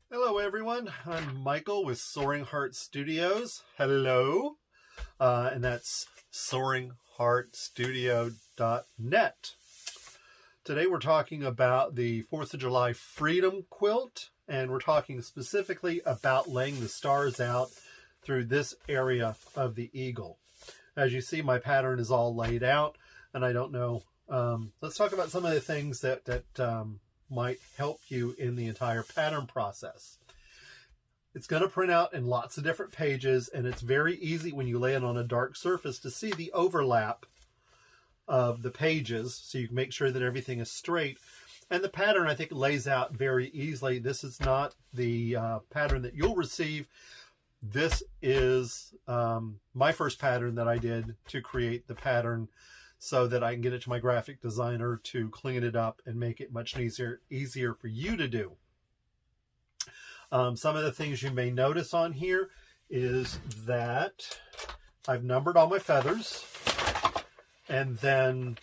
Hello everyone, I'm Michael with Soaring Heart Studios. Hello, and that's soaringheartstudio.net. Today we're talking about the 4th of July Freedom Quilt, and we're talking specifically about laying the stars out through this area of the eagle. As you see, my pattern is all laid out, and I don't know, let's talk about some of the things that might help you in the entire pattern process. It's going to print out in lots of different pages, and it's very easy when you lay it on a dark surface to see the overlap of the pages, so you can make sure that everything is straight. And the pattern, I think, lays out very easily. This is not the pattern that you'll receive. This is my first pattern that I did to create the pattern so that I can get it to my graphic designer to clean it up and make it much easier for you to do. Some of the things you may notice on here is that I've numbered all my feathers and then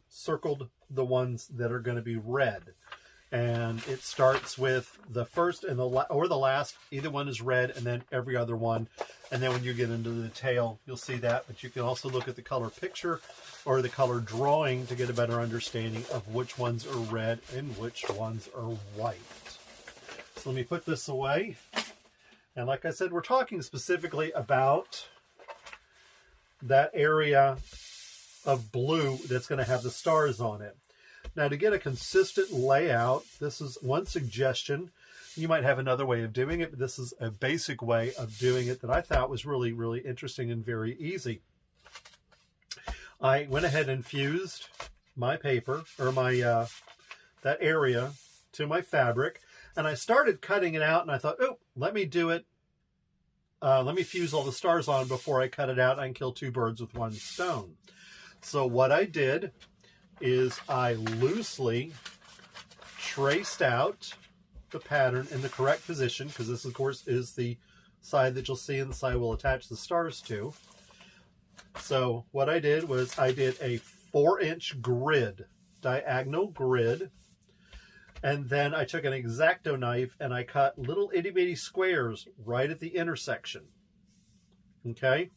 circled the ones that are going to be red. And it starts with the first and the last. Either one is red, and then every other one. And then when you get into the tail, you'll see that. But you can also look at the color picture or the color drawing to get a better understanding of which ones are red and which ones are white. So let me put this away. And like I said, we're talking specifically about that area of blue that's going to have the stars on it. Now, to get a consistent layout, this is one suggestion. You might have another way of doing it, but this is a basic way of doing it that I thought was really, really interesting and very easy. I went ahead and fused my paper, or my that area, to my fabric, and I started cutting it out, and I thought, oh, let me do it. Let me fuse all the stars on before I cut it out. I can kill two birds with one stone. So what I did is I loosely traced out the pattern in the correct position, because this, of course, is the side that you'll see and the side we'll attach the stars to. So what I did was I did a 4-inch grid, diagonal grid, and then I took an X-Acto knife and I cut little itty-bitty squares right at the intersection. Okay?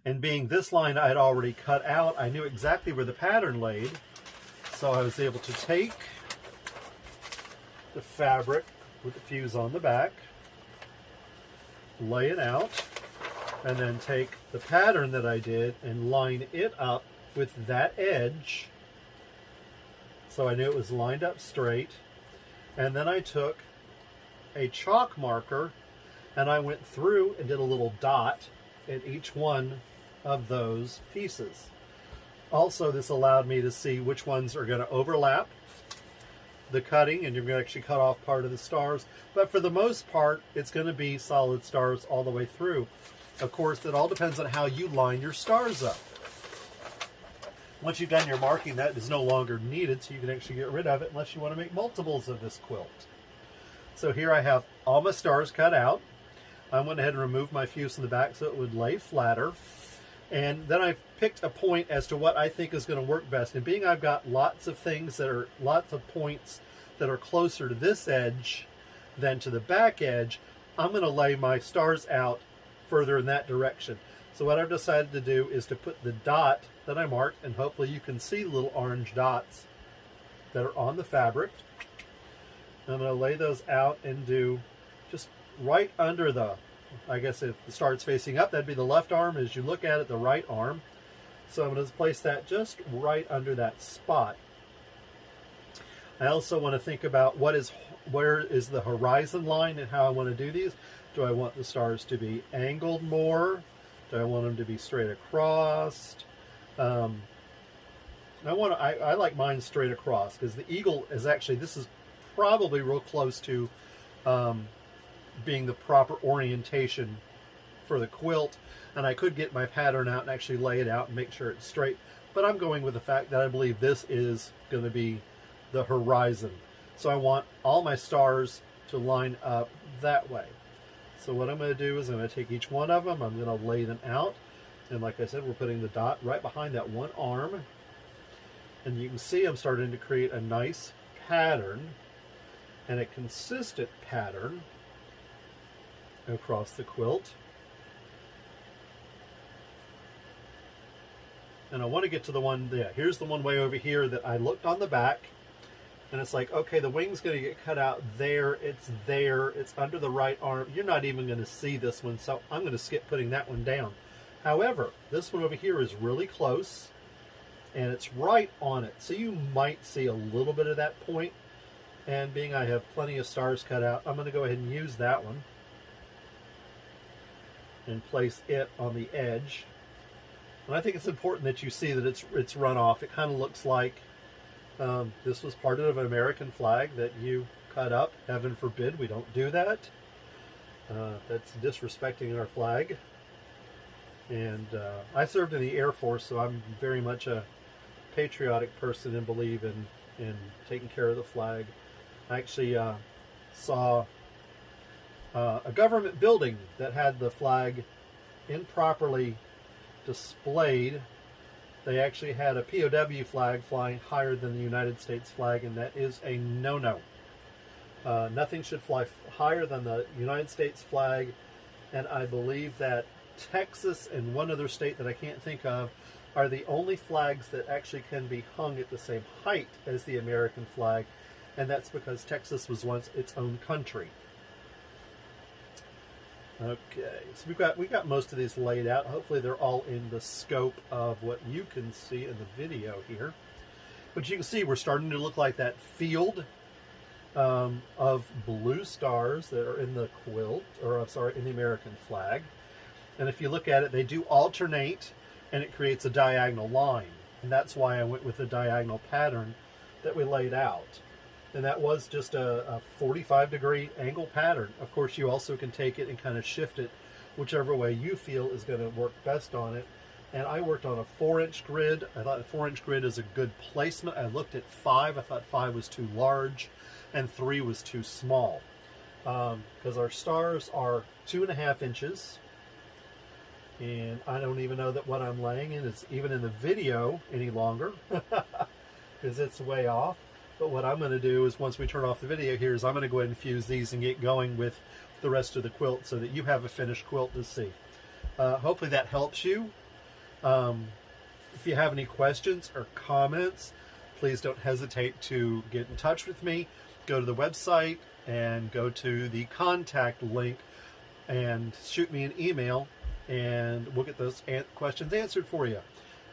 And being this line I had already cut out, I knew exactly where the pattern laid. So I was able to take the fabric with the fuse on the back, lay it out, and then take the pattern that I did and line it up with that edge. So I knew it was lined up straight. And then I took a chalk marker and I went through and did a little dot in each one of those pieces. Also, this allowed me to see which ones are going to overlap the cutting, and you're going to actually cut off part of the stars. But for the most part, it's going to be solid stars all the way through. Of course, it all depends on how you line your stars up. Once you've done your marking, that is no longer needed, so you can actually get rid of it unless you want to make multiples of this quilt. So here I have all my stars cut out. I went ahead and removed my fuse in the back so it would lay flatter. And then I've picked a point as to what I think is going to work best. And being I've got lots of things that are, lots of points that are closer to this edge than to the back edge, I'm going to lay my stars out further in that direction. So what I've decided to do is to put the dot that I marked, and hopefully you can see little orange dots that are on the fabric. I'm going to lay those out and do just right under the, I guess if the star's facing up, that'd be the left arm. As you look at it, the right arm. So I'm going to place that just right under that spot. I also want to think about where is the horizon line and how I want to do these. Do I want the stars to be angled more? Do I want them to be straight across? I like mine straight across, because the eagle is actually, this is probably real close to being the proper orientation for the quilt, and I could get my pattern out and actually lay it out and make sure it's straight, but I'm going with the fact that I believe this is going to be the horizon. So I want all my stars to line up that way. So what I'm going to do is I'm going to take each one of them, I'm going to lay them out, and like I said, we're putting the dot right behind that one arm, and you can see I'm starting to create a nice pattern. and a consistent pattern across the quilt. And I want to get to the one, yeah, here's the one way over here that I looked on the back, and it's like, okay, the wing's going to get cut out there, it's under the right arm. You're not even going to see this one, so I'm going to skip putting that one down. However, this one over here is really close, and it's right on it, so you might see a little bit of that point. And being I have plenty of stars cut out, I'm going to go ahead and use that one and place it on the edge. And I think it's important that you see that it's run off. It kind of looks like this was part of an American flag that you cut up. Heaven forbid we don't do that. That's disrespecting our flag. And I served in the Air Force, so I'm very much a patriotic person and believe in taking care of the flag. I actually saw a government building that had the flag improperly displayed. They actually had a POW flag flying higher than the United States flag, and that is a no-no. Nothing should fly higher than the United States flag, and I believe that Texas and one other state that I can't think of are the only flags that actually can be hung at the same height as the American flag, and that's because Texas was once its own country. Okay, so we got most of these laid out. Hopefully they're all in the scope of what you can see in the video here. But you can see we're starting to look like that field of blue stars that are in the quilt, or I'm sorry, in the American flag. And if you look at it, they do alternate, and it creates a diagonal line. And that's why I went with the diagonal pattern that we laid out. And that was just a 45-degree angle pattern. Of course, you also can take it and kind of shift it whichever way you feel is going to work best on it. And I worked on a 4-inch grid. I thought a 4-inch grid is a good placement. I looked at 5. I thought 5 was too large and 3 was too small. Because our stars are 2.5 inches. And I don't even know that what I'm laying in is even in the video any longer. Because it's way off. But what I'm going to do is, once we turn off the video here, is I'm going to go ahead and fuse these and get going with the rest of the quilt so that you have a finished quilt to see. Hopefully that helps you. If you have any questions or comments, please don't hesitate to get in touch with me. Go to the website and go to the contact link and shoot me an email, and we'll get those questions answered for you.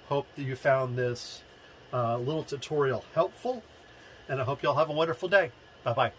Hope that you found this little tutorial helpful. And I hope y'all have a wonderful day. Bye-bye.